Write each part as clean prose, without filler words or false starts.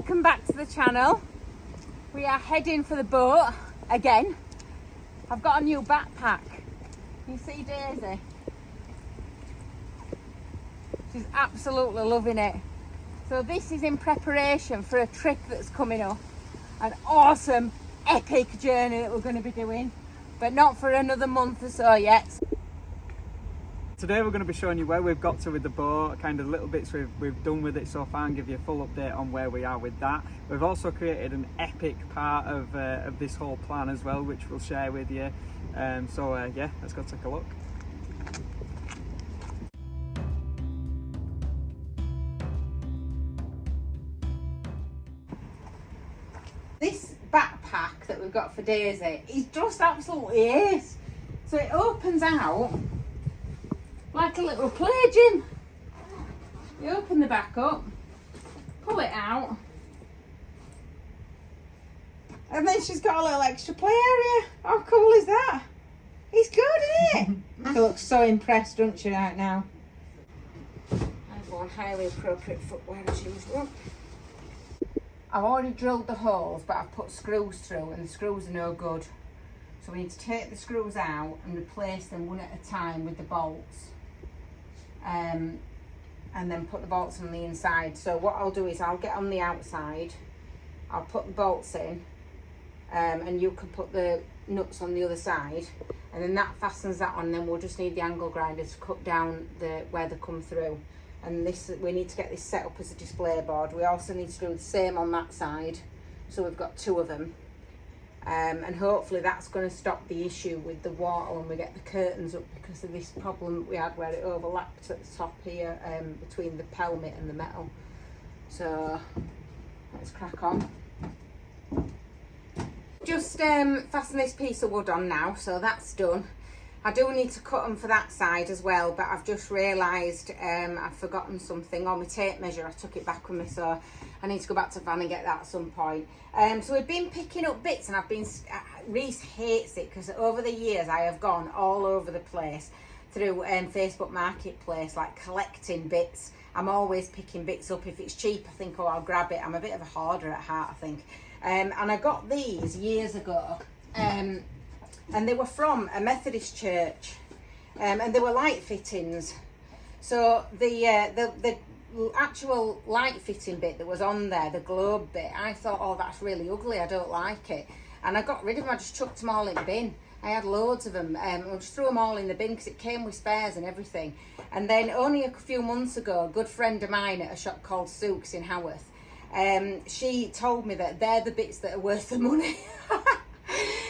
welcome back to the channel. We are heading for the boat again. I've got a new backpack. You see Daisy? She's absolutely loving it. So this is in preparation for a trip that's coming up. An awesome, epic journey that we're going to be doing, but not for another month or so yet. Today we're going to be showing you where we've got to with the boat, kind of little bits we've done with it so far, and give you a full update on where we are with that. We've also created an epic part of this whole plan as well, which we'll share with you. Yeah, let's go take a look. This backpack that we've got for Daisy is just absolutely ace. So it opens out like a little play gym. You open the back up, pull it out, and then she's got a little extra play area. How cool is that? It's good, isn't it? She looks so impressed, doesn't she, right now? I've worn highly appropriate footwear as usual. I've already drilled the holes, but I've put screws through, and the screws are no good. So we need to take the screws out and replace them one at a time with the bolts. And then put the bolts on the inside. So what I'll do is I'll get on the outside, I'll put the bolts in, and you can put the nuts on the other side, and then that fastens that on. Then we'll just need the angle grinder to cut down where they come through. And this, we need to get this set up as a display board. We also need to do the same on that side, so we've got two of them. And hopefully that's going to stop the issue with the water when we get the curtains up, because of this problem we had where it overlapped at the top here, between the pelmet and the metal. So let's crack on. Just fasten this piece of wood on now, so that's done. I do need to cut them for that side as well, but I've just realised I've forgotten something on my tape measure. I took it back with me, so I need to go back to Van and get that at some point. So we've been picking up bits, and Reese hates it because over the years I have gone all over the place through Facebook Marketplace, like collecting bits. I'm always picking bits up. If it's cheap, I think, oh, I'll grab it. I'm a bit of a hoarder at heart, I think. And I got these years ago, and they were from a Methodist church, and they were light fittings. So the actual light fitting bit that was on there, the globe bit, I thought, oh, that's really ugly, I don't like it, and I got rid of them. I just chucked them all in the bin. I had loads of them, I just threw them all in the bin because it came with spares and everything. And then only a few months ago, a good friend of mine at a shop called Sook's in Haworth, she told me that they're the bits that are worth the money.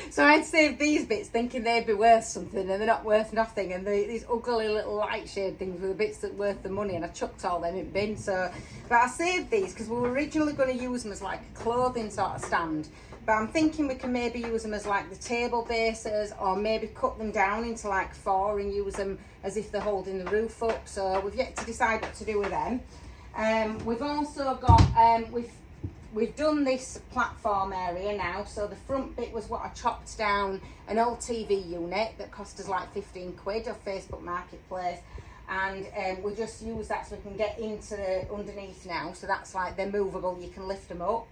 So I'd saved these bits thinking they'd be worth something, and they're not worth nothing. And these ugly little light shade things were the bits that were worth the money, and I chucked all them in the bin. So, but I saved these because we were originally going to use them as like a clothing sort of stand. But I'm thinking we can maybe use them as like the table bases, or maybe cut them down into like four and use them as if they're holding the roof up. So we've yet to decide what to do with them. We've also got, we've done this platform area now. So the front bit was what I chopped down an old TV unit that cost us like 15 quid off Facebook Marketplace. And we just use that so we can get into the underneath now. So that's like, they're movable, you can lift them up.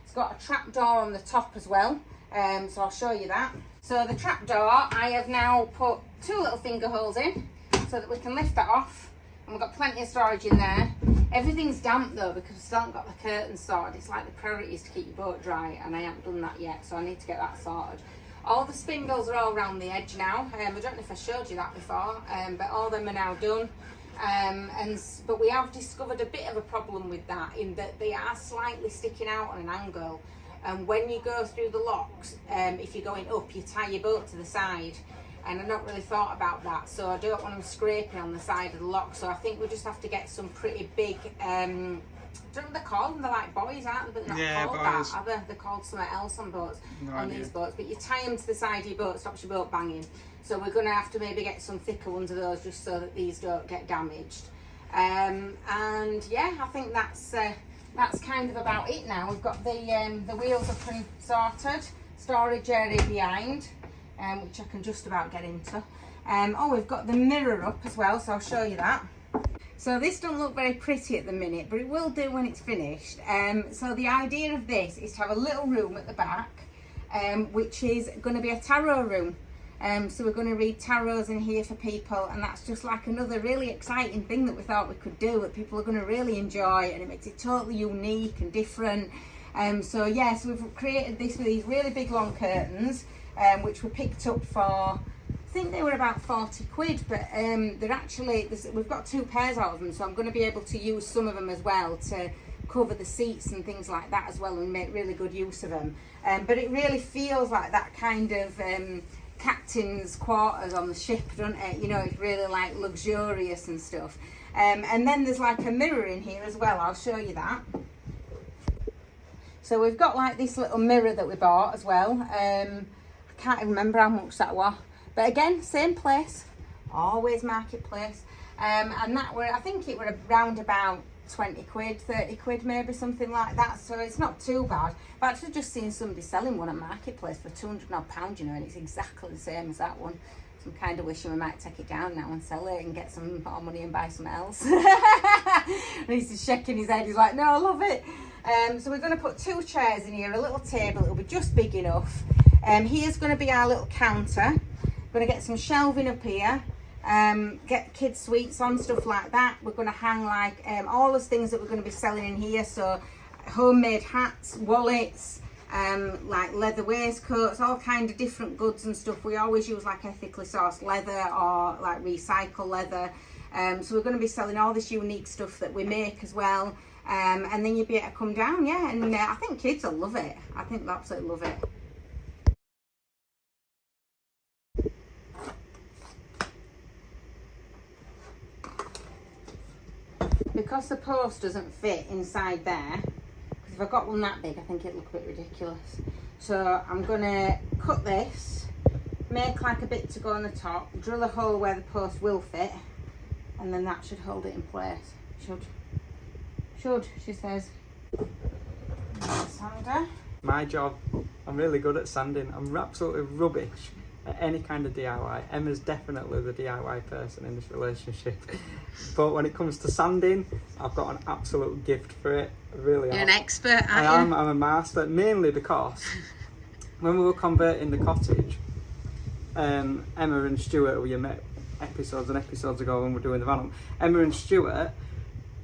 It's got a trap door on the top as well. So I'll show you that. So the trap door, I have now put two little finger holes in so that we can lift that off. And we've got plenty of storage in there. Everything's damp though because we still haven't got the curtains sorted. It's like the priority is to keep your boat dry, and I haven't done that yet, so I need to get that sorted. All the spindles are all around the edge now. I don't know if I showed you that before, but all of them are now done. But we have discovered a bit of a problem with that, in that they are slightly sticking out on an angle. And when you go through the locks, if you're going up, you tie your boat to the side. And I've not really thought about that, so I don't want them scraping on the side of the lock. So I think we just have to get some pretty big, I don't know what they're called. They're like buoys, aren't they? But they're not called that, are they? They're called something else on boats, these boats. But you tie them to the side of your boat, stops your boat banging. So we're going to have to maybe get some thicker ones of those, just so that these don't get damaged. And yeah, I think that's kind of about it now. We've got the wheels up and sorted, storage area behind, which I can just about get into. Oh, we've got the mirror up as well, so I'll show you that. So this don't look very pretty at the minute, but it will do when it's finished. So the idea of this is to have a little room at the back, which is going to be a tarot room. So we're going to read tarots in here for people, and that's just like another really exciting thing that we thought we could do that people are going to really enjoy, and it makes it totally unique and different. So yeah, so we've created this with these really big long curtains, which were picked up for, I think they were about 40 quid, but they're actually, we've got 2 pairs of them, so I'm going to be able to use some of them as well to cover the seats and things like that as well, and make really good use of them. But it really feels like that kind of captain's quarters on the ship, doesn't it? You know, it's really like luxurious and stuff. And then there's like a mirror in here as well. I'll show you that. So we've got like this little mirror that we bought as well. I can't even remember how much that was, but again, same place, always marketplace. And that were, I think it were around about 20 quid, 30 quid maybe, something like that, so it's not too bad. I've actually just seen somebody selling one at marketplace for £200 odd, you know, and it's exactly the same as that one. So I'm kind of wishing we might take it down now and sell it and get some more money and buy something else. Reese is shaking his head, he's like, no, I love it. So we're going to put 2 chairs in here, a little table, it'll be just big enough. Here's going to be our little counter. We're going to get some shelving up here. Get kids sweets on, stuff like that. We're going to hang like all those things that we're going to be selling in here, so homemade hats, wallets, like leather waistcoats, all kind of different goods and stuff. We always use like ethically sourced leather or like recycled leather. So we're going to be selling all this unique stuff that we make as well. And then you'll be able to come down, yeah, and I think kids will love it. I think they'll absolutely love it. Because the post doesn't fit inside there, because if I got one that big, I think it'd look a bit ridiculous. So I'm gonna cut this, make like a bit to go on the top, drill a hole where the post will fit, and then that should hold it in place. Should, she says. Sander. My job, I'm really good at sanding. I'm absolutely rubbish at any kind of DIY. Emma's definitely the DIY person in this relationship. But when it comes to sanding, I've got an absolute gift for it. I really am. You're an expert, aren't you? I'm a master, mainly because when we were converting the cottage, Emma and Stuart, who you met episodes and episodes ago when we were doing the van, Emma and Stuart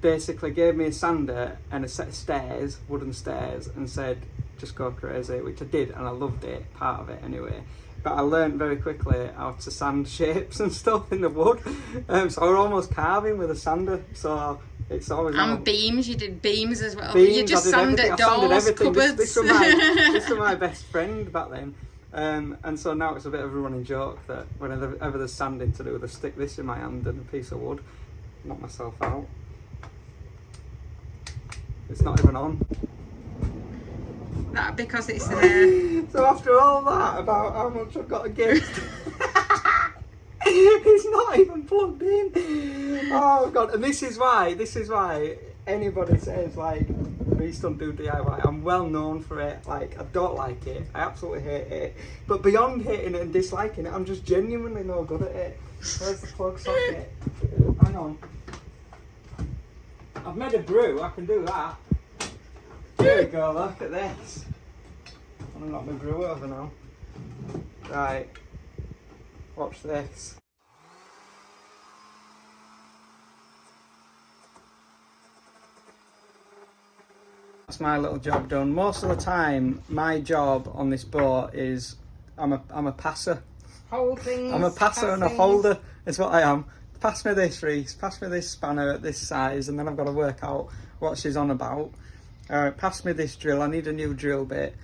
basically gave me a sander and a set of stairs, wooden stairs, and said, just go crazy, which I did, and I loved it, part of it anyway. But I learned very quickly how to sand shapes and stuff in the wood. So I was almost carving with a sander, so it's always... And beams, you did beams as well. Beams, you just sanded doors, cupboards. This was my best friend back then. And so now it's a bit of a running joke that whenever there's sanding to do, I stick this in my hand and a piece of wood, knock myself out. It's not even on. That because it's there. So after all that about how much I've got a gift, it's not even plugged in. Oh god! And this is why anybody says like Reese don't do DIY. I'm well known for it. Like I don't like it. I absolutely hate it. But beyond hating it and disliking it, I'm just genuinely no good at it. Where's the plug socket? Hang on. I've made a brew, I can do that. There we go, look at this. I'm gonna knock my brew over now. Right, watch this. That's my little job done. Most of the time, my job on this boat is I'm a passer. Hold things. I'm a passer and a holder, is what I am. Pass me this, Reese, pass me this spanner at this size, and then I've got to work out what she's on about. Pass me this drill, I need a new drill bit,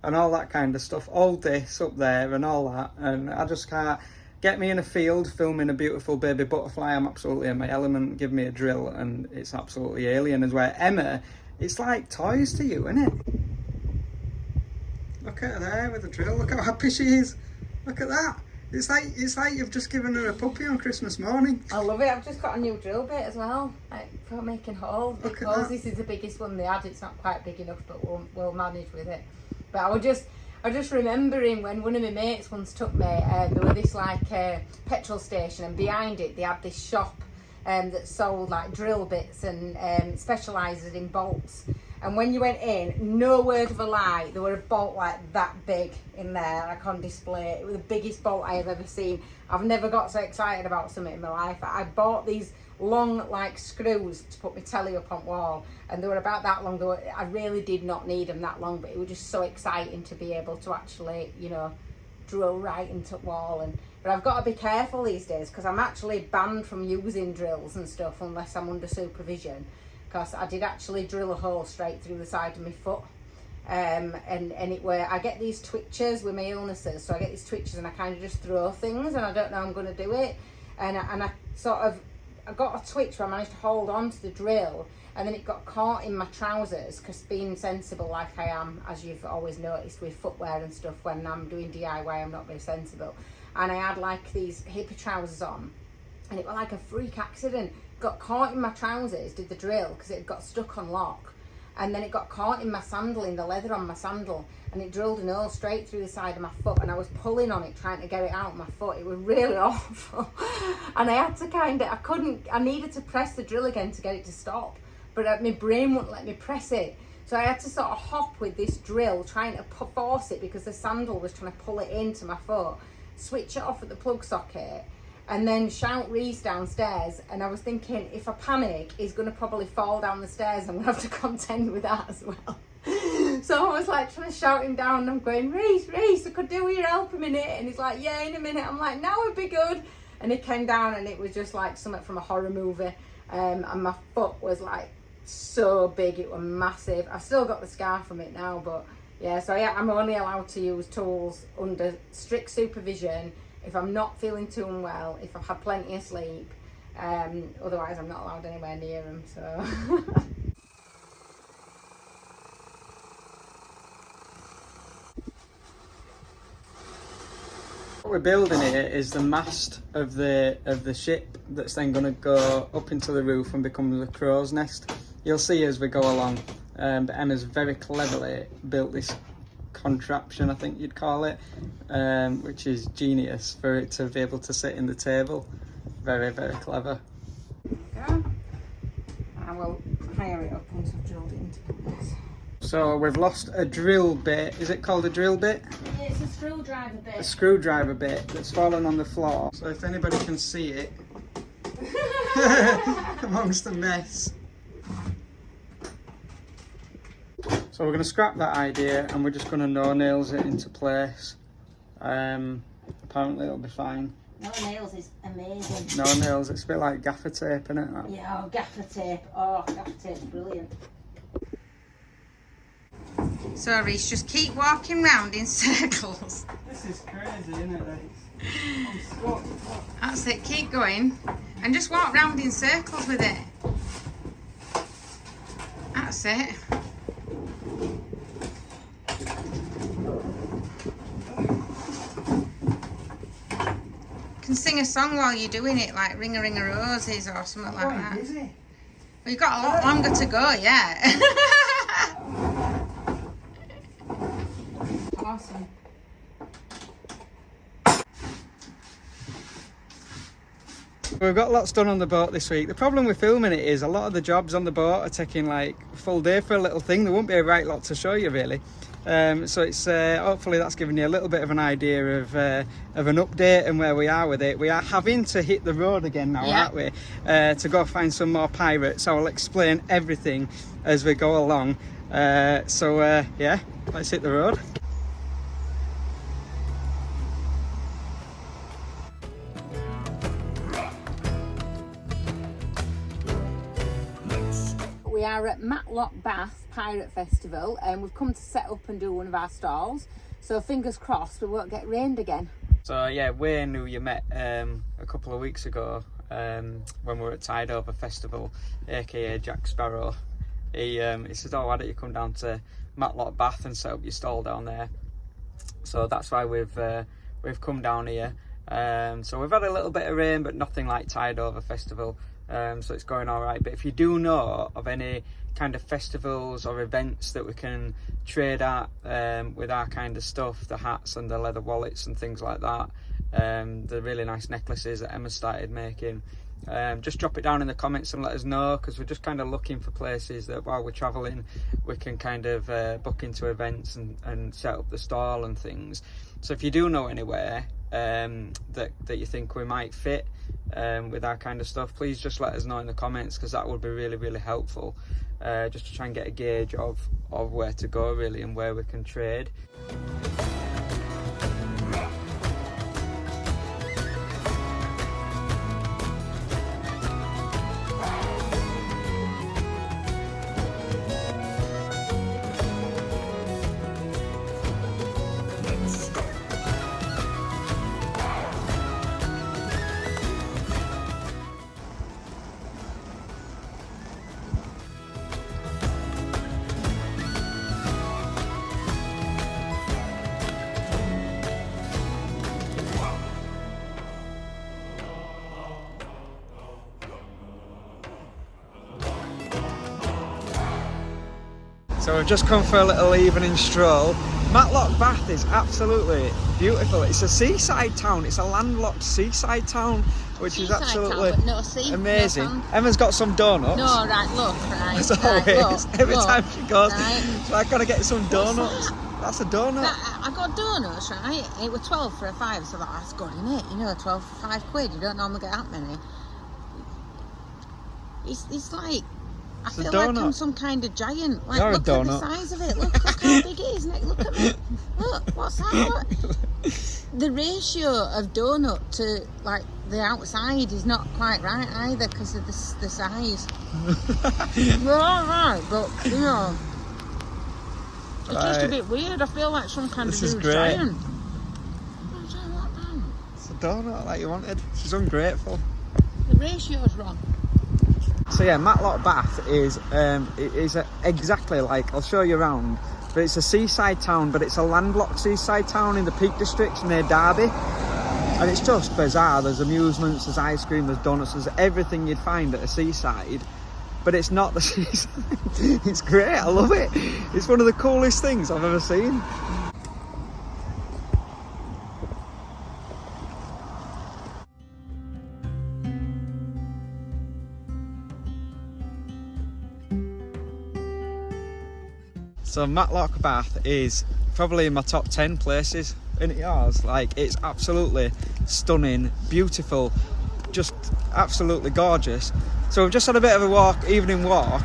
and all that kind of stuff. Hold this up there and all that, and I just can't. Get me in a field, filming a beautiful baby butterfly, I'm absolutely in my element. Give me a drill, and it's absolutely alien as well. Emma, it's like toys to you, isn't it? Look at her there with the drill, look how happy she is. Look at that. It's like you've just given her a puppy on Christmas morning. I love it. I've just got a new drill bit as well, like for making holes. Because this is the biggest one they had. It's not quite big enough, but we'll manage with it. But I was just remembering when one of my mates once took me. There was this like petrol station, and behind it they had this shop that sold like drill bits and specialises in bolts. And when you went in, no word of a lie, there were a bolt like that big in there, like on display. It was the biggest bolt I have ever seen. I've never got so excited about something in my life. I bought these long like screws to put my telly up on wall, and they were about that long. I really did not need them that long, but it was just so exciting to be able to actually, you know, drill right into wall. But I've got to be careful these days because I'm actually banned from using drills and stuff unless I'm under supervision, because I did actually drill a hole straight through the side of my foot. And it where I get these twitches with my illnesses, so I get these twitches and I kind of just throw things and I don't know I'm going to do it, and I got a twitch where I managed to hold on to the drill, and then it got caught in my trousers, because being sensible like I am, as you've always noticed with footwear and stuff, when I'm doing DIY I'm not very sensible, and I had like these hippie trousers on, and it was like a freak accident. Got caught in my trousers, did the drill because it got stuck on lock, and then it got caught in my sandal, in the leather on my sandal, and it drilled an hole straight through the side of my foot, and I was pulling on it trying to get it out of my foot. It was really awful. And I had to I needed to press the drill again to get it to stop, but my brain wouldn't let me press it. So I had to sort of hop with this drill trying to force it because the sandal was trying to pull it into my foot, switch it off at the plug socket, and then shout Reese downstairs. And I was thinking, if I panic, he's going to probably fall down the stairs. I'm going to have to contend with that as well. So I was like trying to shout him down, and I'm going, Reese, I could do with your help a minute. And he's like, yeah, in a minute. I'm like, now it'd be good. And he came down, and it was just like something from a horror movie. And my foot was like so big, it was massive. I've still got the scar from it now, but yeah, so yeah, I'm only allowed to use tools under strict supervision if I'm not feeling too unwell, if I've had plenty of sleep. Otherwise I'm not allowed anywhere near them, so. What we're building here is the mast of the ship that's then going to go up into the roof and become the crow's nest. You'll see as we go along, but Emma's very cleverly built this contraption, I think you'd call it, which is genius for it to be able to sit in the table. Very, very clever. There we go. I will hire it up once I've drilled it into place. So we've lost a drill bit. Is it called a drill bit? Yeah, it's a screwdriver bit. A screwdriver bit that's fallen on the floor. So if anybody can see it amongst the mess. So we're going to scrap that idea and we're just going to no nails it into place. Apparently it'll be fine. No nails is amazing. No nails, it's a bit like gaffer tape, isn't it? That? Yeah, oh, gaffer tape. Oh, gaffer tape's brilliant. So Reese, just keep walking round in circles. This is crazy, isn't it? I'm stuck. That's it, keep going. And just walk round in circles with it. That's it. You can sing a song while you're doing it, like Ring a Ring a Roses or something like that. Is it? Well, you've got a lot longer to go, yeah. Awesome. We've got lots done on the boat this week. The problem with filming it is a lot of the jobs on the boat are taking like a full day for a little thing. There won't be a right lot to show you really. So it's hopefully that's given you a little bit of an idea of an update and where we are with it. We are having to hit the road again now, aren't we? To go find some more pirates. So I'll explain everything as we go along. Yeah, let's hit the road. We are at Matlock Bath Pirate Festival and we've come to set up and do one of our stalls. So fingers crossed we won't get rained again. So yeah, Wayne, who you met a couple of weeks ago when we were at Tide Over Festival, aka Jack Sparrow, he said, oh, why don't you come down to Matlock Bath and set up your stall down there? So that's why we've come down here. So we've had a little bit of rain, but nothing like Tide Over Festival. So it's going all right. But if you do know of any kind of festivals or events that we can trade at with our kind of stuff, the hats and the leather wallets and things like that, the really nice necklaces that Emma started making, just drop it down in the comments and let us know, because we're just kind of looking for places that while we're traveling we can kind of book into events and set up the stall and things. So if you do know anywhere that you think we might fit with our kind of stuff, please just let us know in the comments, because that would be really, really helpful, just to try and get a gauge of where to go really and where we can trade. So we've just come for a little evening stroll. Matlock Bath is absolutely beautiful. It's a seaside town. It's a landlocked seaside town, which seaside is absolutely town, but no sea, amazing. No Emma's got some donuts. No, right, look, right. As always, every time she goes, right. so I've got to get some donuts. That's a donut. I got donuts, right? It was 12 for a 5, so that's good, isn't it? You know, 12 for £5. You don't normally get that many. It's like, I feel like I'm some kind of giant. Like, You're look a at the size of it. Look how big it is. Look at me. Look, what's that? The ratio of donut to like the outside is not quite right either, because of the size. You're all right, but you know, it's just a bit weird. I feel like some kind of huge giant. It's a donut like you wanted. She's ungrateful. The ratio's wrong. So yeah, Matlock Bath is exactly like, I'll show you around, but it's a seaside town, but it's a landlocked seaside town in the Peak District near Derby, and it's just bizarre. There's amusements, there's ice cream, there's donuts, there's everything you'd find at a seaside, but it's not the seaside. It's great, I love it. It's one of the coolest things I've ever seen. So Matlock Bath is probably in my top 10 places. Isn't it yours? Like, it's absolutely stunning, beautiful, just absolutely gorgeous. So we've just had a bit of a evening walk,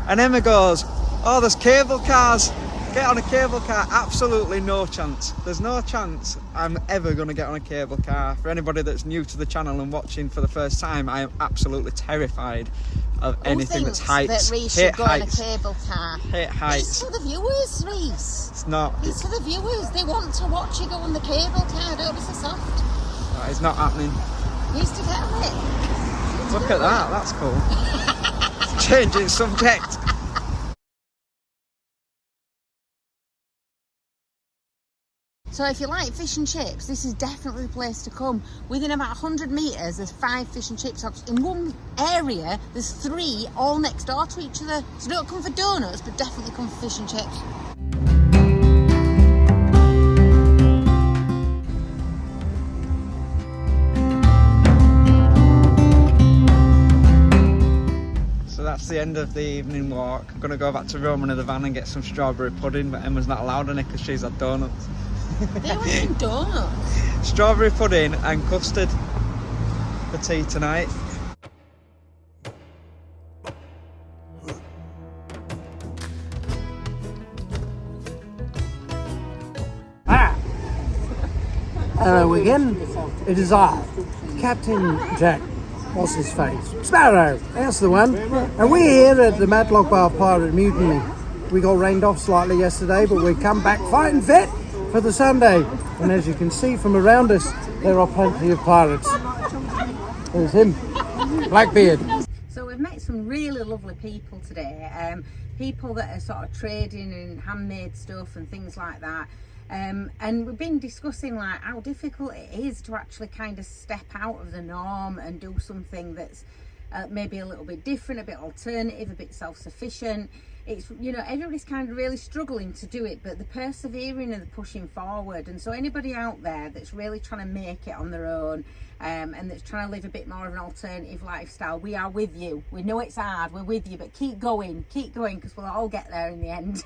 and Emma goes, oh, there's cable cars, get on a cable car. Absolutely no chance. There's no chance I'm ever going to get on a cable car. For anybody that's new to the channel and watching for the first time, I am absolutely terrified of anything that's heights. That Reese should go on a cable car? Hate heights. It's for the viewers, Reese. It's not. It's for the viewers. They want to watch you go on the cable car. Don't be so soft. No, it's not happening. Needs to get on it. Look at that. That's cool. Changing subject. So if you like fish and chips, this is definitely the place to come. Within about 100 metres, there's 5 fish and chip shops. In one area, there's 3 all next door to each other. So don't come for donuts, but definitely come for fish and chips. So that's the end of the evening walk. I'm going to go back to Romany the van and get some strawberry pudding, but Emma's not allowed any because she's had donuts. They were in donuts. Strawberry pudding and custard for tea tonight. Hello again. It is I, Captain Jack. What's his face? Sparrow. That's the one. And we're here at the Matlock Bar Pirate Mutiny. We got rained off slightly yesterday, but we come back fighting fit for the Sunday. And as you can see from around us, there are plenty of pirates. There's him, Blackbeard. So we've met some really lovely people today. People that are sort of trading in handmade stuff and things like that. And we've been discussing like how difficult it is to actually kind of step out of the norm and do something that's maybe a little bit different, a bit alternative, a bit self-sufficient. it's, you know, everybody's kind of really struggling to do it, but they're persevering and they're pushing forward. And so anybody out there that's really trying to make it on their own, and that's trying to live a bit more of an alternative lifestyle, we are with you. We know it's hard, we're with you, but keep going, because we'll all get there in the end.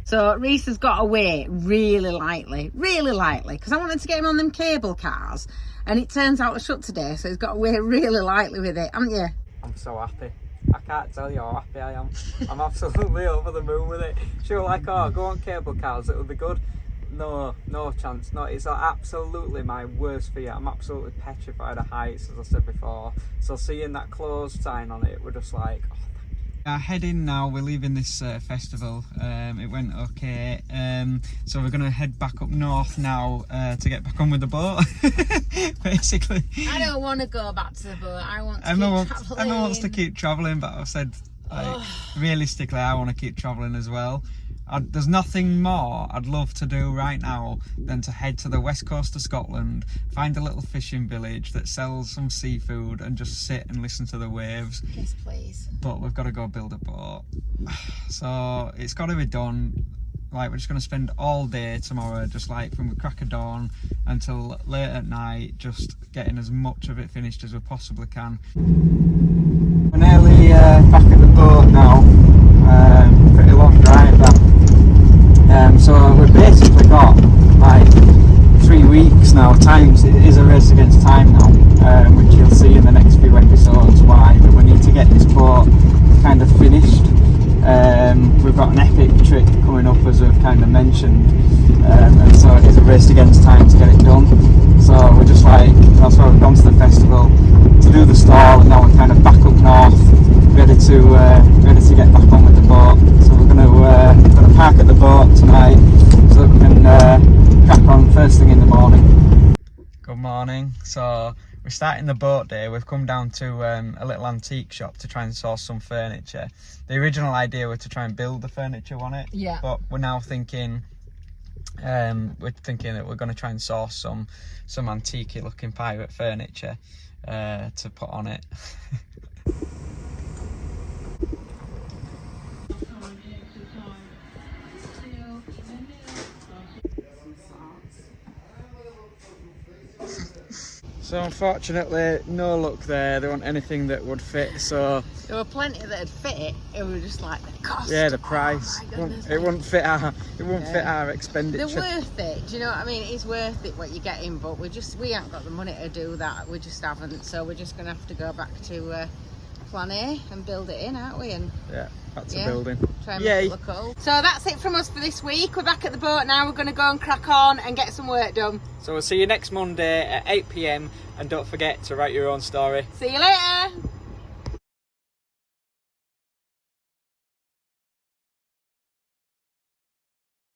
So Reese has got away really lightly, because I wanted to get him on them cable cars, and it turns out to shut today, so he's got away really lightly with it, haven't you? I'm so happy. I can't tell you how happy I am. I'm absolutely over the moon with it. She was like, oh, go on cable cars, it'll be good. No chance. No, it's absolutely my worst fear. I'm absolutely petrified of heights, as I said before. So seeing that closed sign on it, we're just like, oh, heading now. We're leaving this festival. It went okay. So we're going to head back up north now to get back on with the boat. Basically. I don't want to go back to the boat. I want to keep travelling. Emma wants to keep travelling, but I've said, like, realistically, I want to keep travelling as well. There's nothing more I'd love to do right now than to head to the west coast of Scotland, find a little fishing village that sells some seafood and just sit and listen to the waves. Yes, please. But we've got to go build a boat. So it's got to be done. Like, we're just going to spend all day tomorrow, just like from the crack of dawn until late at night, just getting as much of it finished as we possibly can. We're nearly back at the boat now. Pretty long drive that. So we've basically got like 3 weeks now. It is a race against time now, which you'll see in the next few episodes why. But we need to get this boat kind of finished. We've got an epic trip coming up, as we've kind of mentioned, and so it is a race against time to get it done. So we're just like, that's why we've gone to the festival to do the stall, and now we're kind of back up north, ready to get back on with the boat. So we're going to park at the boat tonight so that we can crack on first thing in the morning. Good morning. So we're starting the boat day. We've come down to a little antique shop to try and source some furniture. The original idea was to try and build the furniture on it, yeah. But we're now thinking that we're going to try and source some antique looking pirate furniture to put on it. So unfortunately, no luck there. There wasn't anything that would fit. So there were plenty that'd fit it. It was just like the cost. Yeah, the price. It wouldn't fit our. It wouldn't fit our expenditure. They're worth it. Do you know what I mean? It's worth it what you're getting, but we haven't got the money to do that. We just haven't. So we're just gonna have to go back to plan A and build it in, aren't we? And yeah, back to building. Try and make it look old. So that's it from us for this week. We're back at the boat now. We're going to go and crack on and get some work done. So we'll see you next Monday at 8 PM, and don't forget to write your own story. See you later.